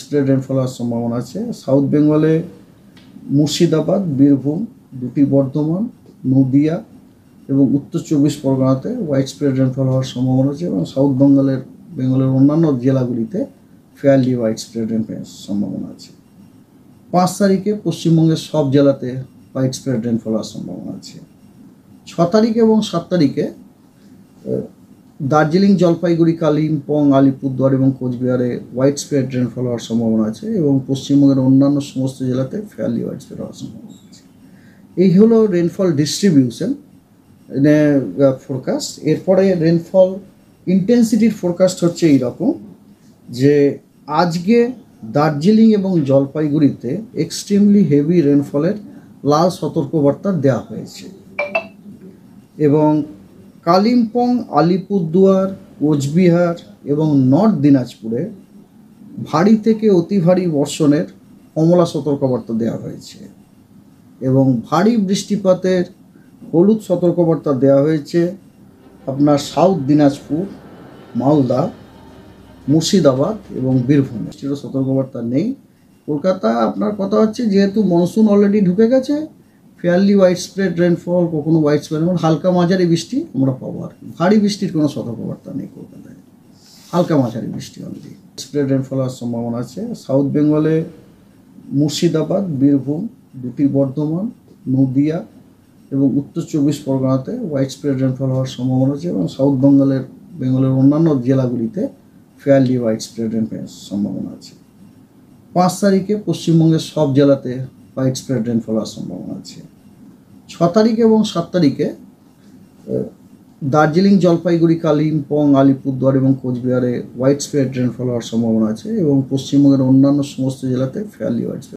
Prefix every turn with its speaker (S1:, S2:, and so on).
S1: Spread rainfall হওয়ার সম্ভাবনা আছে। সাউথ বেঙ্গলে মুর্শিদাবাদ, বীরভূম, দুটি বর্ধমান, নদিয়া এবং উত্তর 24 পরগনাতে হোয়াইট স্প্রেড রেনফল হওয়ার সম্ভাবনা আছে এবং সাউথ বেঙ্গলের অন্যান্য জেলাগুলিতে ফেয়ারলি হোয়াইট স্প্রেড রেনফলের সম্ভাবনা আছে। 5 তারিখে পশ্চিমবঙ্গের সব জেলাতে হোয়াইট স্প্রেড রেনফল হওয়ার সম্ভাবনা আছে। 6 তারিখ এবং 7 তারিখে দার্জিলিং, জলপাইগুড়ি, কালিম্পং, আলিপুরদুয়ার এবং কোচবিহারে হোয়াইট স্প্রেড রেনফল হওয়ার সম্ভাবনা আছে এবং পশ্চিমবঙ্গের অন্যান্য সমস্ত জেলাতে ফেয়ারলি হোয়াইট স্প্রেড হওয়ার সম্ভাবনা আছে। এই হলো রেনফল ডিস্ট্রিবিউশন ফোরকাস্ট। এরপরে রেনফল ইন্টেন্সিটির ফোরকাস্ট হচ্ছে এইরকম যে আজকে দার্জিলিং এবং জলপাইগুড়িতে এক্সট্রিমলি হেভি রেনফলের লাল সতর্কবার্তা দেওয়া হয়েছে এবং কালিম্পং, আলিপুরদুয়ার, কোচবিহার এবং নর্থ দিনাজপুরে ভারী থেকে অতি ভারী বর্ষণের কমলা সতর্কবার্তা দেওয়া হয়েছে এবং ভারী বৃষ্টিপাতের হলুদ সতর্কবার্তা দেওয়া হয়েছে আপনার সাউথ দিনাজপুর, মালদা, মুর্শিদাবাদ এবং বীরভূম। বৃষ্টিরও সতর্কবার্তা নেই। কলকাতা আপনার কথা হচ্ছে যেহেতু মনসুন অলরেডি ঢুকে গেছে, ফেয়ারলি হোয়াইট স্প্রেড রেনফল, কখনো হোয়াইট স্প্রেড রেনফল, হালকা মাঝারি বৃষ্টি আমরা পাবো আর কি। ভারী বৃষ্টির কোনো সতর্কবার্তা নেই কলকাতায়, হালকা মাঝারি বৃষ্টি অনলি। স্প্রেড রেনফল হওয়ার সম্ভাবনা আছে। সাউথ বেঙ্গলে মুর্শিদাবাদ, বীরভূম, দুটি বর্ধমান, নদিয়া এবং উত্তর 24 পরগনাতে হোয়াইট স্প্রেড রেনফল হওয়ার সম্ভাবনা আছে এবং সাউথ বেঙ্গলের অন্যান্য জেলাগুলিতে ফেয়ারলি হোয়াইট স্প্রেড রেনফলের সম্ভাবনা আছে। 5 তারিখে পশ্চিমবঙ্গের সব জেলাতে হোয়াইট স্প্রেড রেনফল হওয়ার সম্ভাবনা আছে। 6 তারিখ এবং 7 তারিখে দার্জিলিং, জলপাইগুড়ি, কালিম্পং, আলিপুরদুয়ার এবং কোচবিহারে হোয়াইট স্প্রেড রেনফল হওয়ার সম্ভাবনা আছে এবং পশ্চিমবঙ্গের অন্যান্য সমস্ত জেলাতে ফেয়ারলি হোয়াইট স্প্রেড